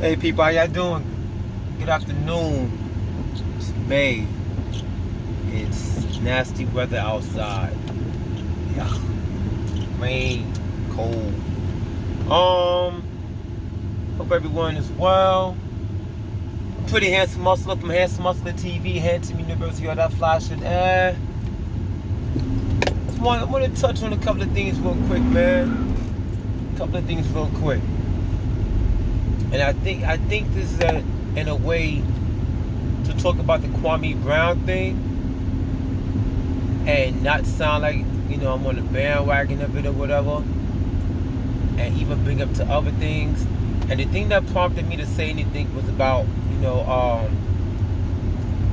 Hey people, how y'all doing? Good afternoon. It's May. It's nasty weather outside. Yeah. Rain, cold. Hope everyone is well. I'm pretty handsome muscular from Handsome Muscular TV, Hampton University, all that fly shit. I want to touch on a couple of things real quick, man. A couple of things real quick. And I think this is in a way to talk about the Kwame Brown thing and not sound like, I'm on the bandwagon of it or whatever, and even bring up to other things. And the thing that prompted me to say anything was about,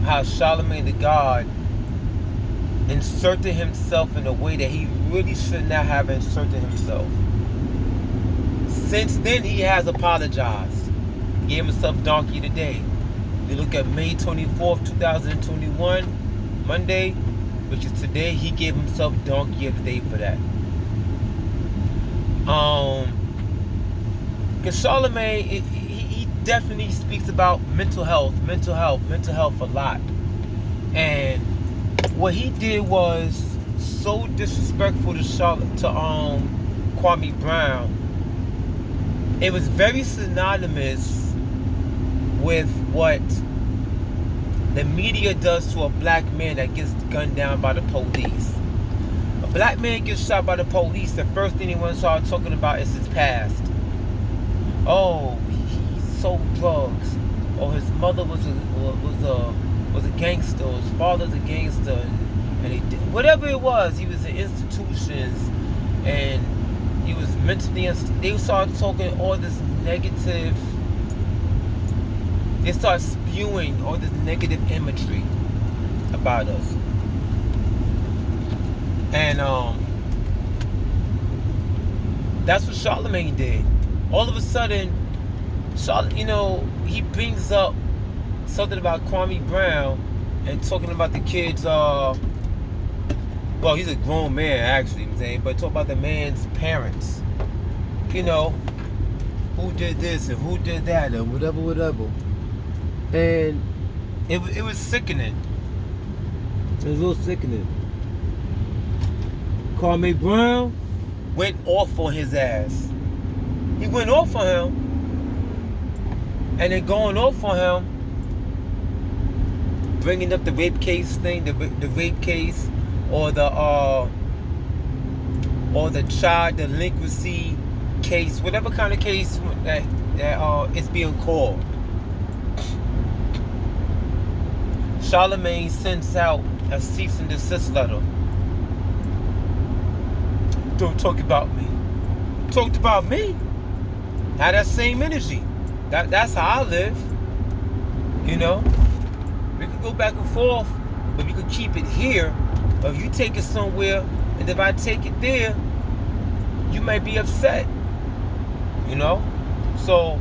how Charlemagne the God inserted himself in a way that he really should not have inserted himself. Since then, he has apologized. He gave himself donkey today. You look at May 24th, 2021, Monday, which is today, he gave himself donkey of the day for that. Because Charlemagne, he definitely speaks about mental health a lot. And what he did was so disrespectful to Kwame Brown. It was very synonymous with what the media does to a black man that gets gunned down by the police. A black man gets shot by the police, the first thing they want to start talking about is his past. Oh, he sold drugs, or his mother was a gangster, or his father's a gangster, and he did, whatever it was, he was in institutions, and he was mentally they started talking all this negative. They start spewing all this negative imagery about us. And that's what Charlemagne did. All of a sudden, he brings up something about Kwame Brown and talking about the kids. Well, he's a grown man, actually, I'm saying, but talk about the man's parents. Who did this and who did that and whatever. And it was sickening. It was real sickening. Kwame Brown went off on his ass. He went off on him. And then going off on him, bringing up the rape case thing, the rape case, or the child delinquency case, whatever kind of case that is being called. Charlemagne sends out a cease and desist letter. Don't talk about me. Talked about me. Now that same energy. That's how I live. We could go back and forth, but we could keep it here. But if you take it somewhere, and if I take it there, you might be upset. So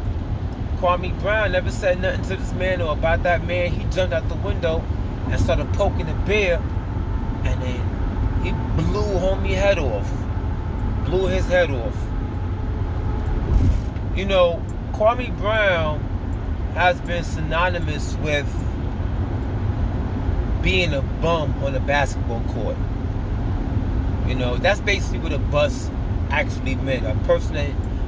Kwame Brown never said nothing to this man or about that man. He jumped out the window and started poking the bear, and then he blew homie head off. Blew his head off. Kwame Brown has been synonymous with being a bum on a basketball court. That's basically what a bust actually meant. A person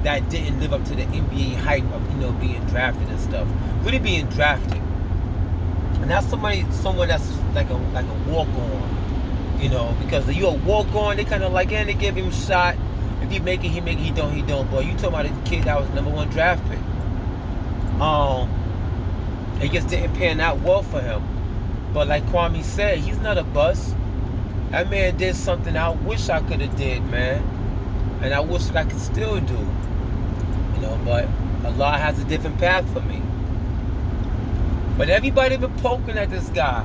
that didn't live up to the NBA hype of, being drafted and stuff. Really being drafted. And that's someone that's like a walk-on. Because if you're a walk-on, they kind of like, and they give him a shot. If he make it, he make it. He don't. But you talking about a kid that was #1 draft pick. It just didn't pan out well for him. But like Kwame said, he's not a bust. That man did something I wish I could have did, man. And I wish that I could still do. But Allah has a different path for me. But everybody been poking at this guy.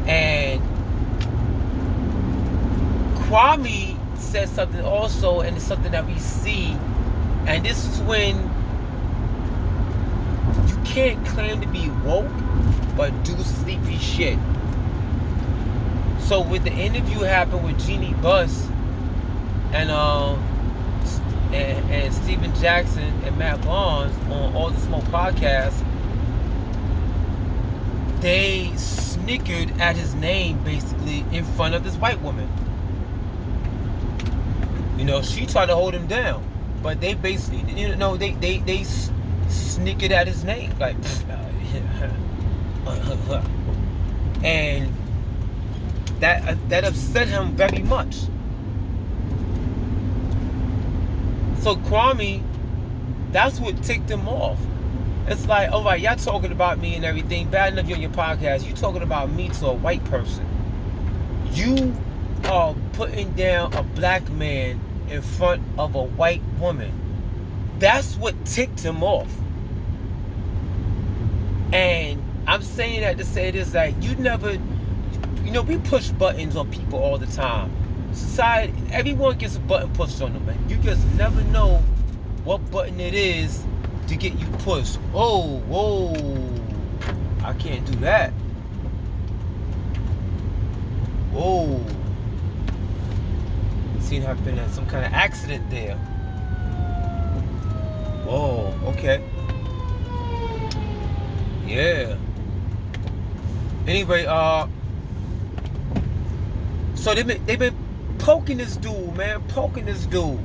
And Kwame said something also, and it's something that we see. And this is when you can't claim to be woke, but do sleepy shit. So with the interview happened with Jeannie Buss, and and Steven Jackson and Matt Barnes on All the Smoke podcast, they snickered at his name basically in front of this white woman. You know, she tried to hold him down, but they basically, you know, they snickered at his name, like, and that upset him very much. So Kwame, that's what ticked him off. It's like, all right, y'all talking about me and everything. Bad enough you're on your podcast. You talking about me to a white person. You are putting down a black man in front of a white woman. That's what ticked him off. And I'm saying that to say this, like, you never, you know, we push buttons on people all the time. Society, everyone gets a button pushed on them, man. You just never know what button it is to get you pushed. Oh, whoa, I can't do that. Whoa. Seems to have been some kind of accident there. Whoa, okay. Yeah. Anyway, so they've been poking this dude, man, poking this dude.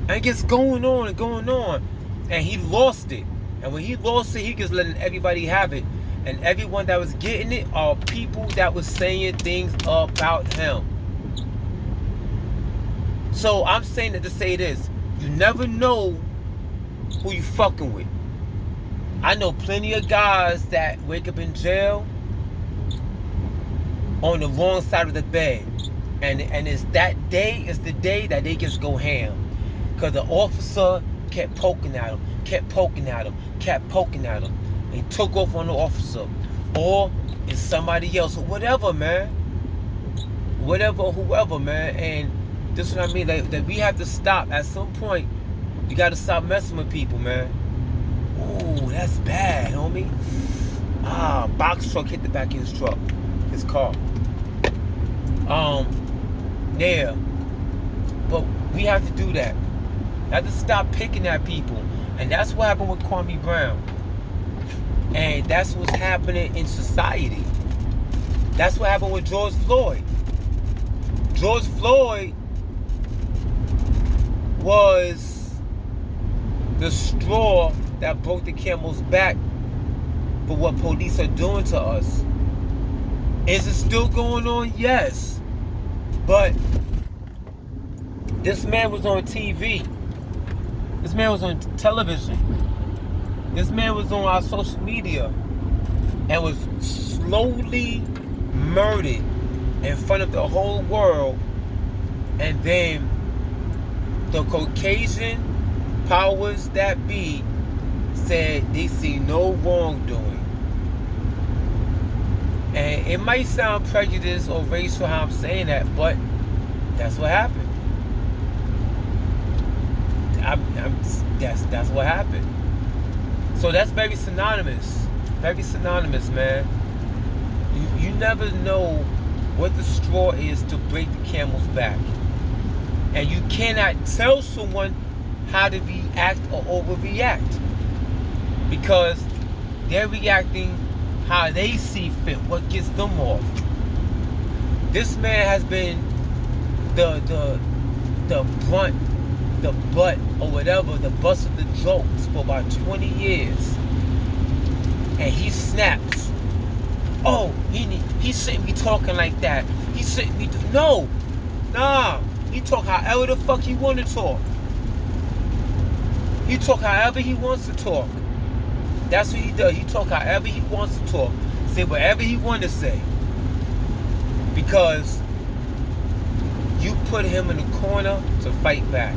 And it gets going on and going on. And he lost it. And when he lost it, he just letting everybody have it. And everyone that was getting it are people that was saying things about him. So I'm saying that to say this. You never know who you fucking with. I know plenty of guys that wake up in jail on the wrong side of the bed. And it's that day is the day that they just go ham. Because the officer kept poking at him, kept poking at him, kept poking at him. And he took off on the officer. Or it's somebody else, or whatever, man. Whatever, whoever, man. And this is what I mean. Like, that we have to stop. At some point, you got to stop messing with people, man. Ooh, that's bad, homie. Box truck hit the back of his truck. His car. Yeah. But we have to do that. We have to stop picking at people. And that's what happened with Kwame Brown. And that's what's happening in society. That's what happened with George Floyd. George Floyd was the straw that broke the camel's back for what police are doing to us. Is it still going on? Yes. But this man was on TV. This man was on television. This man was on our social media and was slowly murdered in front of the whole world. And then the Caucasian powers that be said they see no wrongdoing. And it might sound prejudiced or racial how I'm saying that, but that's what happened. That's what happened. So that's very synonymous. Very synonymous, man. You never know what the straw is to break the camel's back. And you cannot tell someone how to react or overreact. Because they're reacting how they see fit, what gets them off. This man has been the brunt, the butt, or whatever, the bust of the jokes for about 20 years. And he snaps. Oh, he shouldn't be talking like that. He shouldn't be... No. Nah. He talk however the fuck he want to talk. He talk however he wants to talk. That's what he does. He talk however he wants to talk. Say whatever he want to say. Because you put him in the corner to fight back.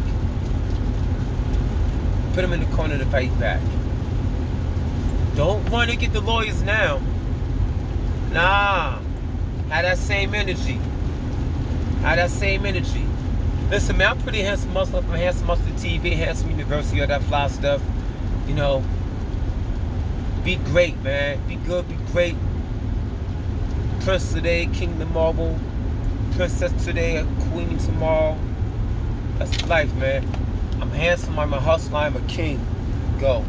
Put him in the corner to fight back. Don't run and get the lawyers now. Nah. Have that same energy. Have that same energy. Listen, man, I'm pretty handsome muscle from Handsome Muscle TV, Handsome University, all that fly stuff. You know, be great, man. Be good, be great. Prince today, King tomorrow. Princess today, Queen tomorrow. That's life, man. I'm handsome, I'm a hustler, I'm a king. Go.